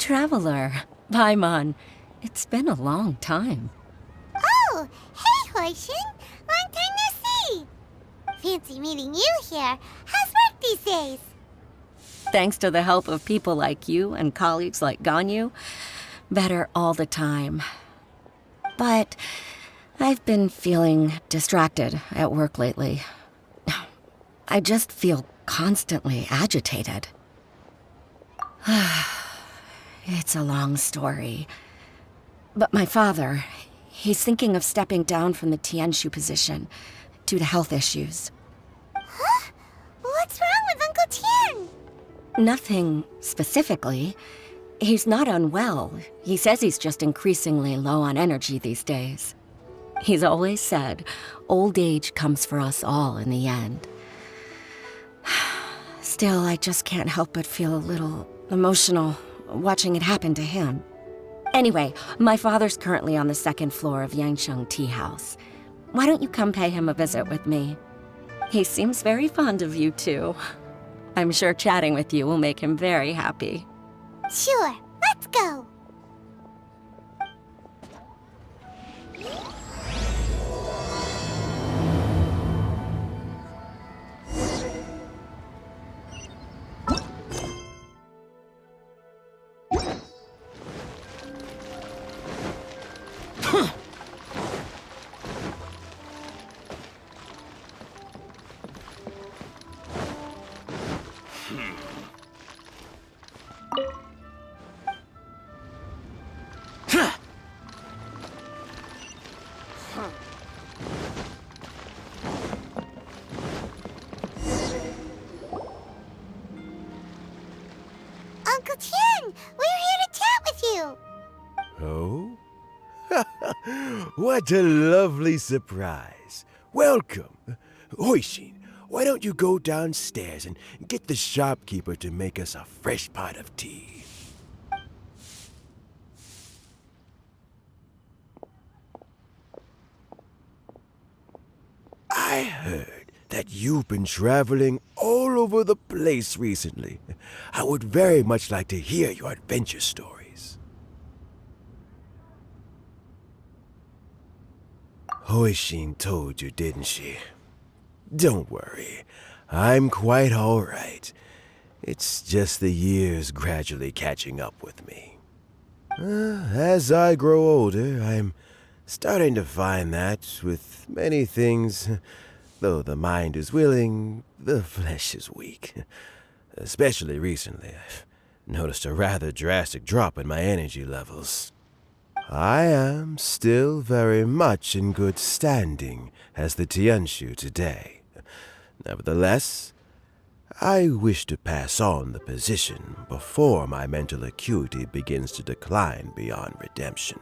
traveler. Paimon. It's been a long time. Oh, hey, Huixin. Long time no see. Fancy meeting you here. How's work these days? Thanks to the help of people like you and colleagues like Ganyu, better all the time. But I've been feeling distracted at work lately. I just feel constantly agitated. It's a long story. But my father, he's thinking of stepping down from the tianshu position due to health issues. Huh? What's wrong with Uncle Tian? Nothing specifically. He's not unwell. He says he's just increasingly low on energy these days. He's always said, old age comes for us all in the end. Still, I just can't help but feel a little emotional watching it happen to him. Anyway, my father's currently on the second floor of Yanshang Teahouse. Why don't you come pay him a visit with me? He seems very fond of you, too. I'm sure chatting with you will make him very happy. Sure, let's go. Uncle Tian, we're here to chat with you. Oh? What a lovely surprise. Welcome. Huixin, why don't you go downstairs and get the shopkeeper to make us a fresh pot of tea? I heard that you've been traveling all over the place recently. I would very much like to hear your adventure stories. Huixin told you, didn't she? Don't worry, I'm quite all right. It's just the years gradually catching up with me. As I grow older, I'm starting to find that with many things, though the mind is willing, the flesh is weak. Especially recently, I've noticed a rather drastic drop in my energy levels. I am still very much in good standing as the tianshu today. Nevertheless, I wish to pass on the position before my mental acuity begins to decline beyond redemption.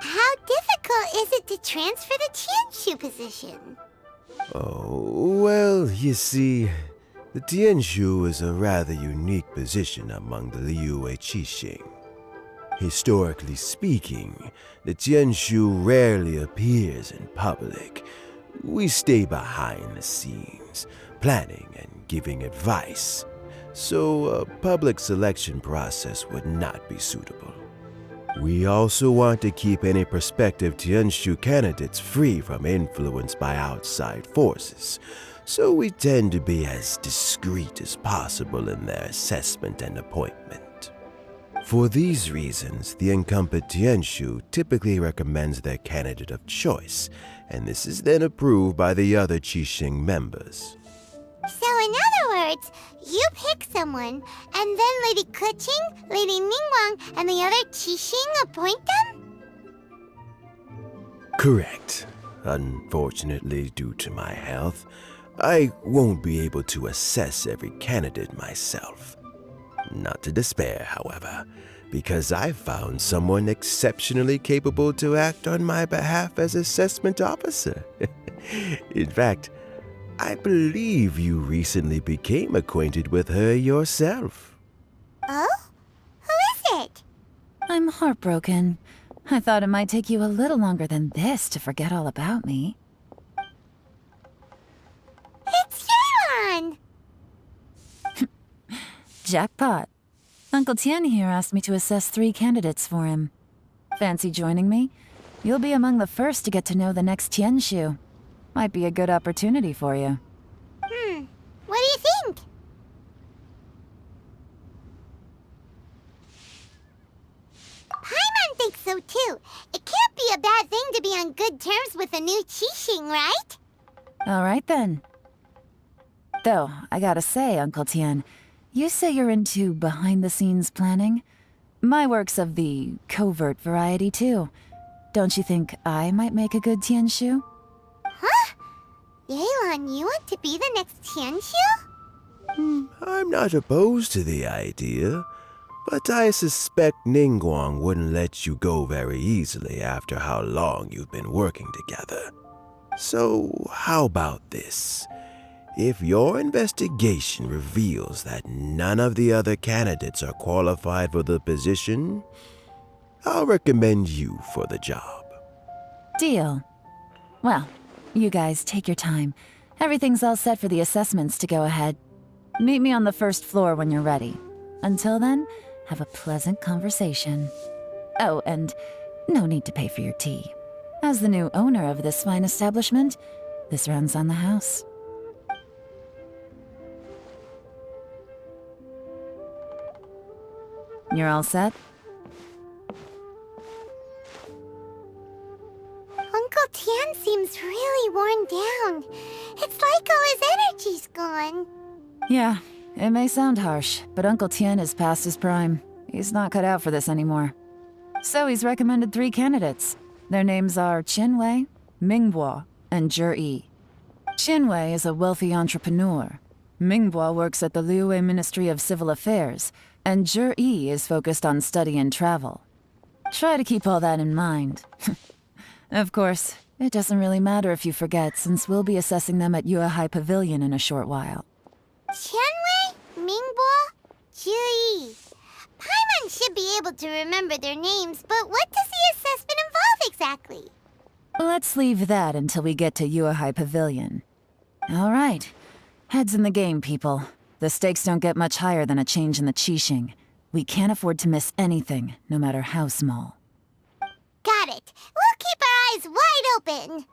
How difficult is it to transfer the tianshu position? Oh, well, you see, the tianshu is a rather unique position among the Liyue Qixing. Historically speaking, the tianshu rarely appears in public. We stay behind the scenes, planning and giving advice, so a public selection process would not be suitable. We also want to keep any prospective tianshu candidates free from influence by outside forces, so we tend to be as discreet as possible in their assessment and appointment. For these reasons, the incumbent tianshu typically recommends their candidate of choice, and this is then approved by the other Qixing members. So in other words, you pick someone, and then Lady Keqing, Lady Ningguang, and the other Qixing appoint them? Correct. Unfortunately, due to my health, I won't be able to assess every candidate myself. Not to despair, however, because I found someone exceptionally capable to act on my behalf as assessment officer. In fact, I believe you recently became acquainted with her yourself. Oh? Who is it? I'm heartbroken. I thought it might take you a little longer than this to forget all about me. It's Yelan! Jackpot. Uncle Tian here asked me to assess 3 candidates for him. Fancy joining me? You'll be among the first to get to know the next tianshu. Might be a good opportunity for you. What do you think? Paimon thinks so too. It can't be a bad thing to be on good terms with a new Qixing, right? All right then. Though, I gotta say, Uncle Tian, you say you're into behind-the-scenes planning? My work's of the covert variety too. Don't you think I might make a good tianshu? Huh? Yelan, you want to be the next tianshu? I'm not opposed to the idea, but I suspect Ningguang wouldn't let you go very easily after how long you've been working together. So, how about this? If your investigation reveals that none of the other candidates are qualified for the position, I'll recommend you for the job. Deal. Well, you guys take your time. Everything's all set for the assessments to go ahead. Meet me on the first floor when you're ready. Until then, have a pleasant conversation. Oh, and no need to pay for your tea. As the new owner of this fine establishment, this runs on the house. You're all set? Uncle Tian seems really worn down. It's like all his energy's gone. Yeah, it may sound harsh, but Uncle Tian is past his prime. He's not cut out for this anymore. So he's recommended 3 candidates. Their names are Qinwei, Mingbo, and Zhi. Qinwei is a wealthy entrepreneur. Mingbo works at the Liyue Ministry of Civil Affairs, and Zhi is focused on study and travel. Try to keep all that in mind. Of course, it doesn't really matter if you forget, since we'll be assessing them at Yuehai Pavilion in a short while. Qianwei, Mingbo, Zhi. Paimon should be able to remember their names, but what does the assessment involve exactly? Let's leave that until we get to Yuehai Pavilion. All right. Heads in the game, people. The stakes don't get much higher than a change in the Qixing. We can't afford to miss anything, no matter how small. Got it. We'll keep our eyes wide open.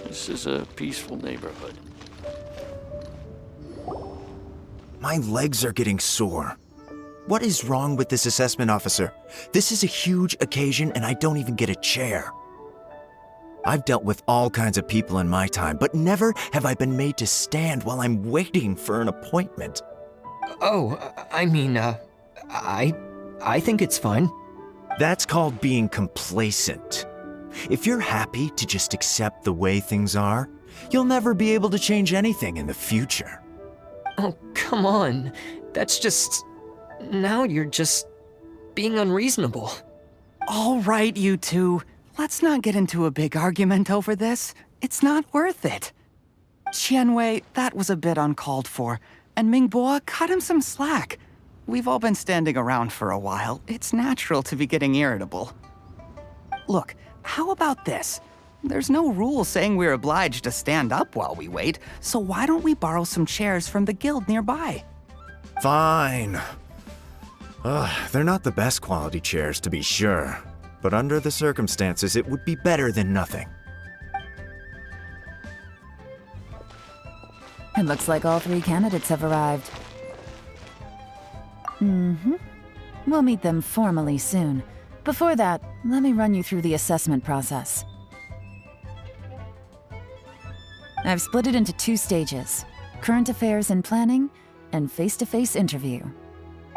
This is a peaceful neighborhood. My legs are getting sore. What is wrong with this assessment officer? This is a huge occasion and I don't even get a chair. I've dealt with all kinds of people in my time, but never have I been made to stand while I'm waiting for an appointment. Oh, I think it's fine. That's called being complacent. If you're happy to just accept the way things are, you'll never be able to change anything in the future. Oh, come on. That's just... Now you're just being unreasonable. All right, you two. Let's not get into a big argument over this. It's not worth it. Qianwei, that was a bit uncalled for, and Mingbo, cut him some slack. We've all been standing around for a while. It's natural to be getting irritable. Look, how about this? There's no rule saying we're obliged to stand up while we wait, so why don't we borrow some chairs from the guild nearby? Fine. They're not the best quality chairs, to be sure. But under the circumstances, it would be better than nothing. It looks like all 3 candidates have arrived. We'll meet them formally soon. Before that, let me run you through the assessment process. I've split it into 2 stages: current affairs and planning, and face-to-face interview.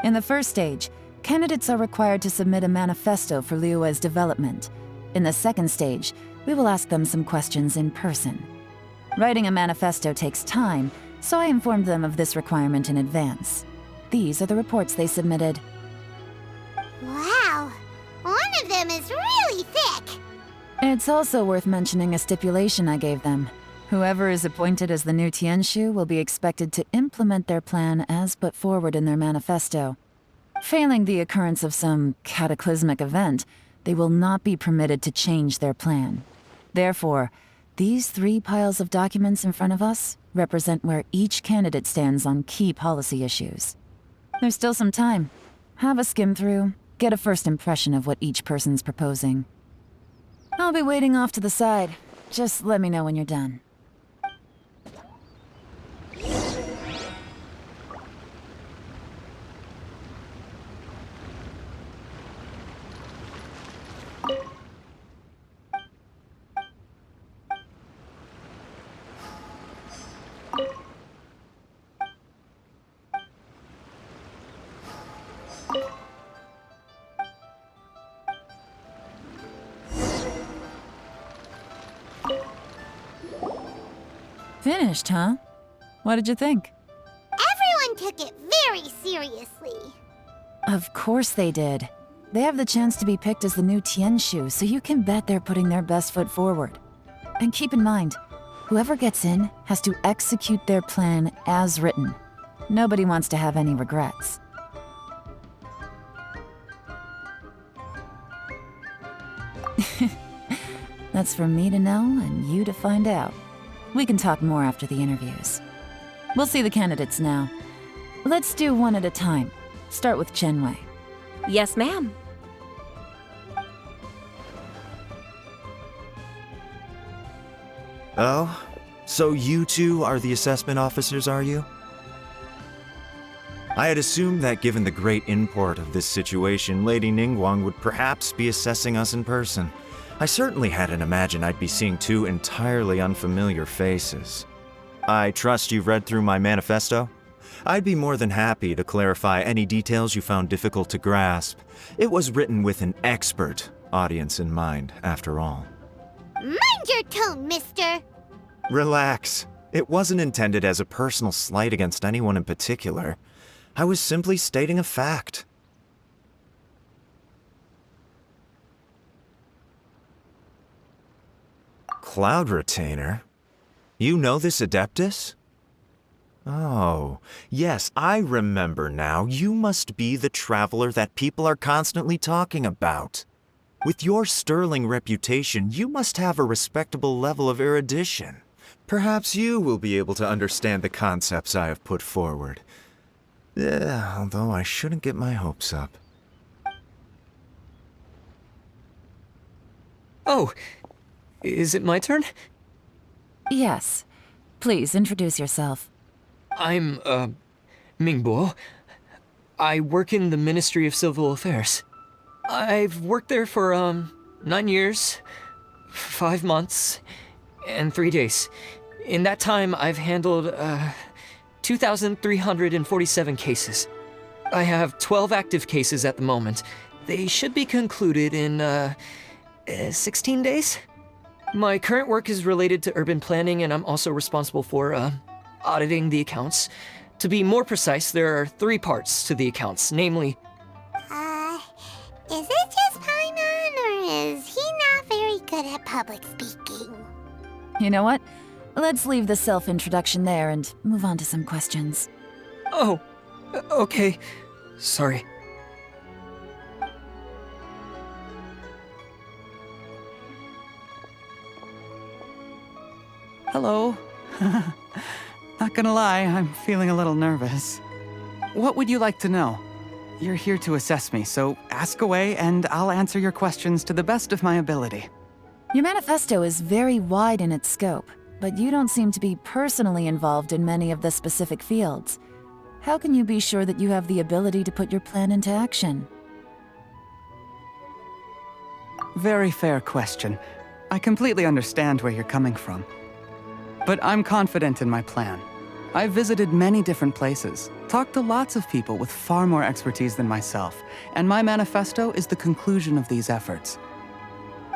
In the first stage, candidates are required to submit a manifesto for Liyue's development. In the second stage, we will ask them some questions in person. Writing a manifesto takes time, so I informed them of this requirement in advance. These are the reports they submitted. Wow, one of them is really thick. It's also worth mentioning a stipulation I gave them. Whoever is appointed as the new tianshu will be expected to implement their plan as put forward in their manifesto. Failing the occurrence of some cataclysmic event, they will not be permitted to change their plan. Therefore, these 3 piles of documents in front of us represent where each candidate stands on key policy issues. There's still some time. Have a skim through, get a first impression of what each person's proposing. I'll be waiting off to the side. Just let me know when you're done. Finished, huh? What did you think? Everyone took it very seriously. Of course they did. They have the chance to be picked as the new tianshu, so you can bet they're putting their best foot forward. And keep in mind, whoever gets in has to execute their plan as written. Nobody wants to have any regrets. That's for me to know and you to find out. We can talk more after the interviews. We'll see the candidates now. Let's do one at a time. Start with Chenwei. Yes, ma'am. Oh? So you two are the assessment officers, are you? I had assumed that given the great import of this situation, Lady Ningguang would perhaps be assessing us in person. I certainly hadn't imagined I'd be seeing 2 entirely unfamiliar faces. I trust you've read through my manifesto? I'd be more than happy to clarify any details you found difficult to grasp. It was written with an expert audience in mind, after all. Mind your tone, mister. Relax. It wasn't intended as a personal slight against anyone in particular. I was simply stating a fact. Cloud Retainer? You know this Adeptus? Oh, yes, I remember now. You must be the traveler that people are constantly talking about. With your sterling reputation, you must have a respectable level of erudition. Perhaps you will be able to understand the concepts I have put forward. Although I shouldn't get my hopes up. Oh, is it my turn? Yes. Please introduce yourself. I'm, Mingbo. I work in the Ministry of Civil Affairs. I've worked there for, 9 years, 5 months, and 3 days. In that time, I've handled, 2,347 cases. I have 12 active cases at the moment. They should be concluded in, 16 days? My current work is related to urban planning, and I'm also responsible for, auditing the accounts. To be more precise, there are 3 parts to the accounts, namely... Is it just Paimon, or is he not very good at public speaking? You know what? Let's leave the self-introduction there and move on to some questions. Oh, okay. Sorry. Hello. Not gonna lie, I'm feeling a little nervous. What would you like to know? You're here to assess me, so ask away and I'll answer your questions to the best of my ability. Your manifesto is very wide in its scope, but you don't seem to be personally involved in many of the specific fields. How can you be sure that you have the ability to put your plan into action? Very fair question. I completely understand where you're coming from. But I'm confident in my plan. I've visited many different places, talked to lots of people with far more expertise than myself, and my manifesto is the conclusion of these efforts.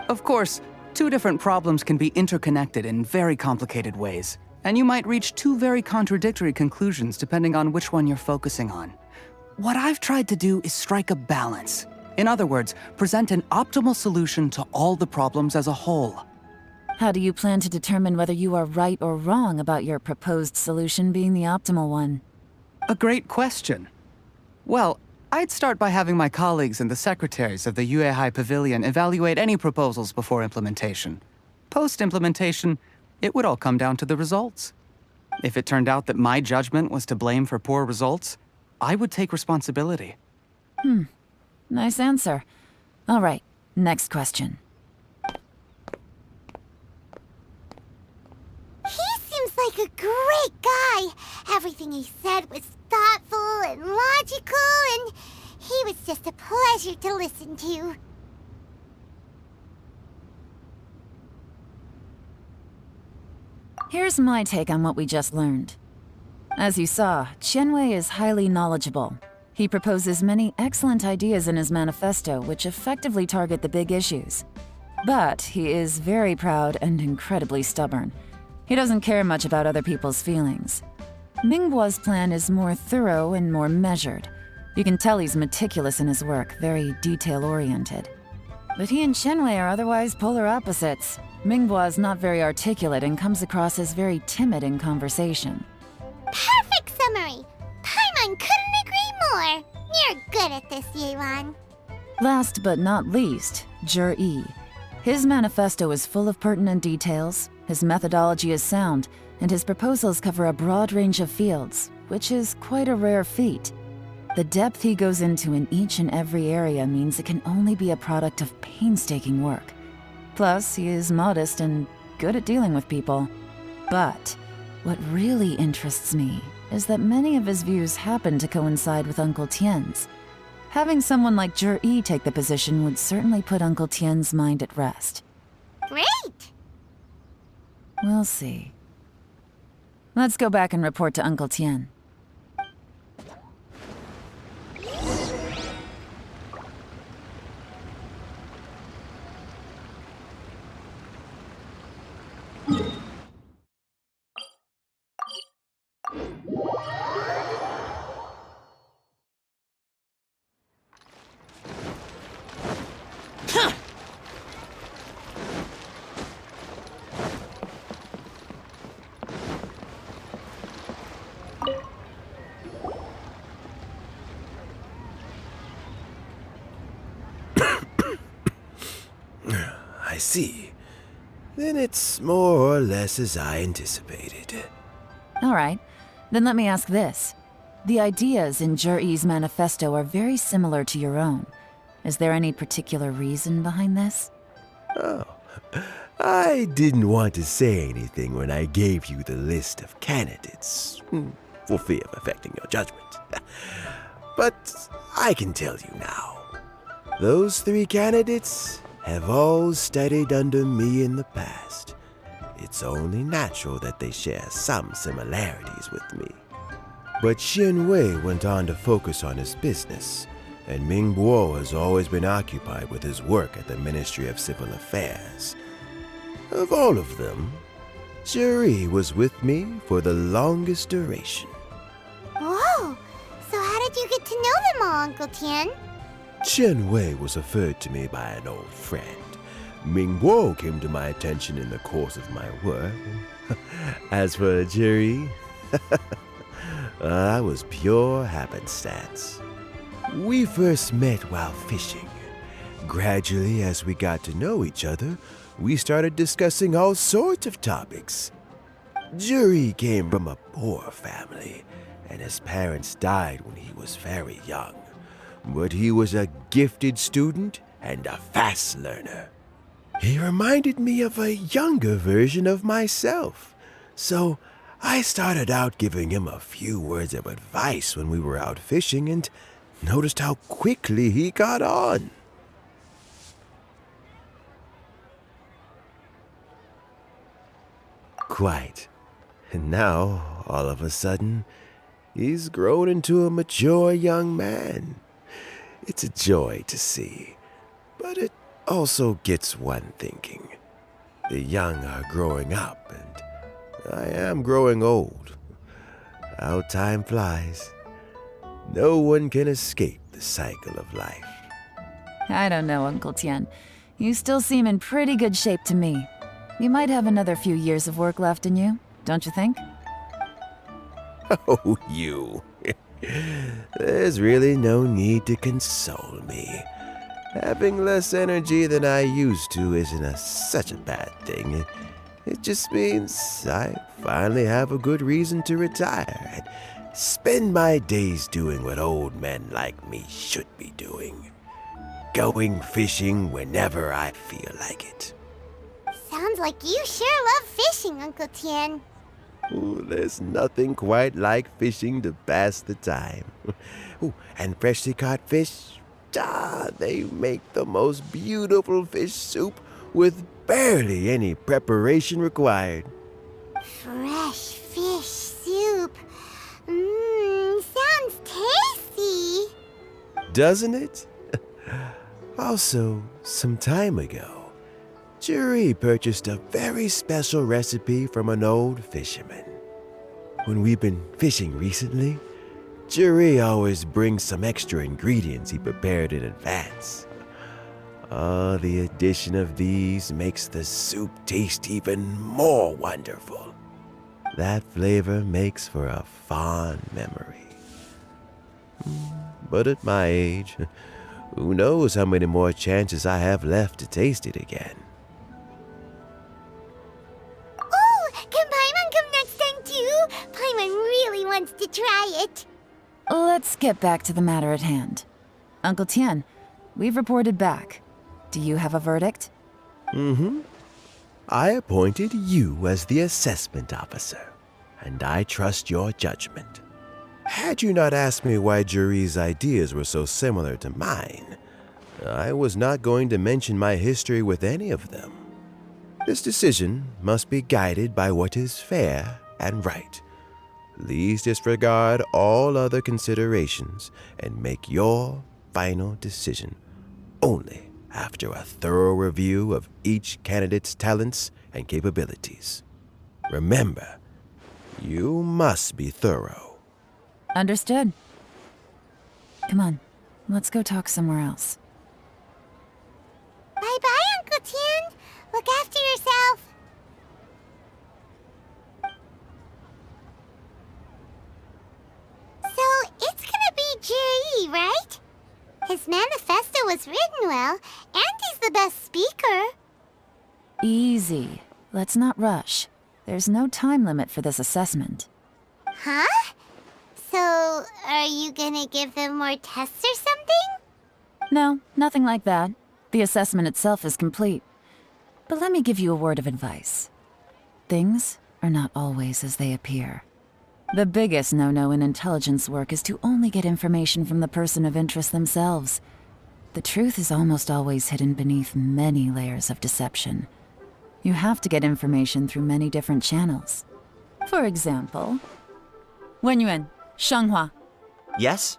Of course, two different problems can be interconnected in very complicated ways, and you might reach two very contradictory conclusions depending on which one you're focusing on. What I've tried to do is strike a balance. In other words, present an optimal solution to all the problems as a whole. How do you plan to determine whether you are right or wrong about your proposed solution being the optimal one? A great question. Well, I'd start by having my colleagues and the secretaries of the Yuehai Pavilion evaluate any proposals before implementation. Post-implementation, it would all come down to the results. If it turned out that my judgment was to blame for poor results, I would take responsibility. Nice answer. All right, next question. He seems like a great guy. Everything he said was thoughtful and logical, and he was just a pleasure to listen to. Here's my take on what we just learned. As you saw, Qianwei is highly knowledgeable. He proposes many excellent ideas in his manifesto which effectively target the big issues. But he is very proud and incredibly stubborn. He doesn't care much about other people's feelings. Mingbo's plan is more thorough and more measured. You can tell he's meticulous in his work, very detail-oriented. But he and Qianwei are otherwise polar opposites. Mingbo is not very articulate and comes across as very timid in conversation. Perfect summary! Paimon couldn't agree more! You're good at this, Yelan. Last but not least, Yi. His manifesto is full of pertinent details, his methodology is sound, and his proposals cover a broad range of fields, which is quite a rare feat. The depth he goes into in each and every area means it can only be a product of painstaking work. Plus, he is modest and good at dealing with people. But what really interests me is that many of his views happen to coincide with Uncle Tian's. Having someone like Yi take the position would certainly put Uncle Tian's mind at rest. Great! We'll see. Let's go back and report to Uncle Tian. I see. Then it's more or less as I anticipated. All right, then let me ask this. The ideas in Yi's manifesto are very similar to your own. Is there any particular reason behind this? Oh, I didn't want to say anything when I gave you the list of candidates, for fear of affecting your judgment. But I can tell you now. Those 3 candidates have all studied under me in the past. It's only natural that they share some similarities with me. But Qianwei went on to focus on his business, and Mingbo has always been occupied with his work at the Ministry of Civil Affairs. Of all of them, Yi was with me for the longest duration. Whoa! So how did you get to know them all, Uncle Tian? Qianwei was referred to me by an old friend. Mingbo came to my attention in the course of my work. As for Yi, I was pure happenstance. We first met while fishing. Gradually, as we got to know each other, we started discussing all sorts of topics. Yi came from a poor family, and his parents died when he was very young. But he was a gifted student and a fast learner. He reminded me of a younger version of myself, so I started out giving him a few words of advice when we were out fishing and noticed how quickly he got on. Quite. And now, all of a sudden, he's grown into a mature young man. It's a joy to see, but it also gets one thinking. The young are growing up, and I am growing old. How time flies. No one can escape the cycle of life. I don't know, Uncle Tian. You still seem in pretty good shape to me. You might have another few years of work left in you, don't you think? Oh, you. There's really no need to console me. Having less energy than I used to isn't such a bad thing. It just means I finally have a good reason to retire and spend my days doing what old men like me should be doing. Going fishing whenever I feel like it. Sounds like you sure love fishing, Uncle Tian. Ooh, there's nothing quite like fishing to pass the time. Ooh, and freshly caught fish, they make the most beautiful fish soup with barely any preparation required. Fresh fish soup. Sounds tasty. Doesn't it? Also, some time ago, Jury purchased a very special recipe from an old fisherman. When we've been fishing recently, Jury always brings some extra ingredients he prepared in advance. The addition of these makes the soup taste even more wonderful. That flavor makes for a fond memory. But at my age, who knows how many more chances I have left to taste it again. Oh, can Paimon come next time too? Paimon really wants to try it. Let's get back to the matter at hand. Uncle Tian, we've reported back. Do you have a verdict? I appointed you as the assessment officer, and I trust your judgment. Had you not asked me why Jury's ideas were so similar to mine, I was not going to mention my history with any of them. This decision must be guided by what is fair and right. Please disregard all other considerations and make your final decision only after a thorough review of each candidate's talents and capabilities. Remember, you must be thorough. Understood. Come on, let's go talk somewhere else. Bye-bye, Uncle Tian. Look after yourself. So, it's gonna be Jiri, right? His manifesto was written well, and he's the best speaker. Easy. Let's not rush. There's no time limit for this assessment. Huh? So, are you gonna give them more tests or something? No, nothing like that. The assessment itself is complete. But let me give you a word of advice. Things are not always as they appear. The biggest no-no in intelligence work is to only get information from the person of interest themselves. The truth is almost always hidden beneath many layers of deception. You have to get information through many different channels. For example, Wenyuan, Shanghua. Yes?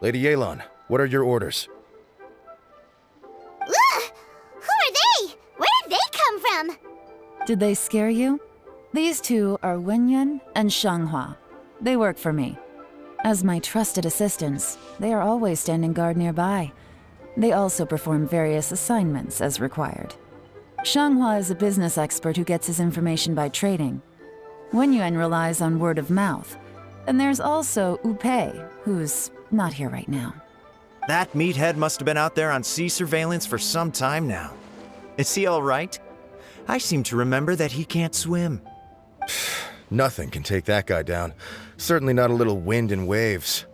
Lady Yelan, what are your orders? Ugh! Who are they? Where did they come from? Did they scare you? These two are Wenyuan and Shanghua. They work for me. As my trusted assistants, they are always standing guard nearby. They also perform various assignments as required. Shanghua is a business expert who gets his information by trading. Wenyuan relies on word of mouth. And there's also Upei, who's not here right now. That meathead must have been out there on sea surveillance for some time now. Is he all right? I seem to remember that he can't swim. Nothing can take that guy down. Certainly not a little wind and waves.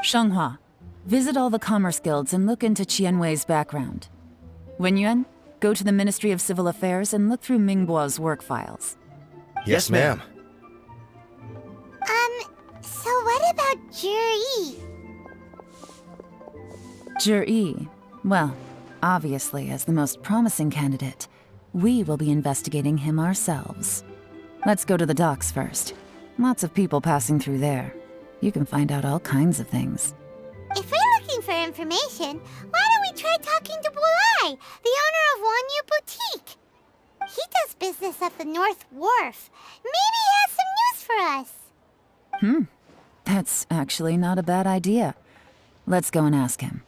Shanghua, visit all the commerce guilds and look into Qianwei's background. Wenyuan, go to the Ministry of Civil Affairs and look through Mingbo's work files. Yes, ma'am. So what about Jiri? Jiri, well, obviously as the most promising candidate, we will be investigating him ourselves. Let's go to the docks first. Lots of people passing through there. You can find out all kinds of things. If we're looking for information, why don't we try talking to Bulai, the owner of Wanyu Boutique? He does business at the North Wharf. Maybe he has some news for us. That's actually not a bad idea. Let's go and ask him.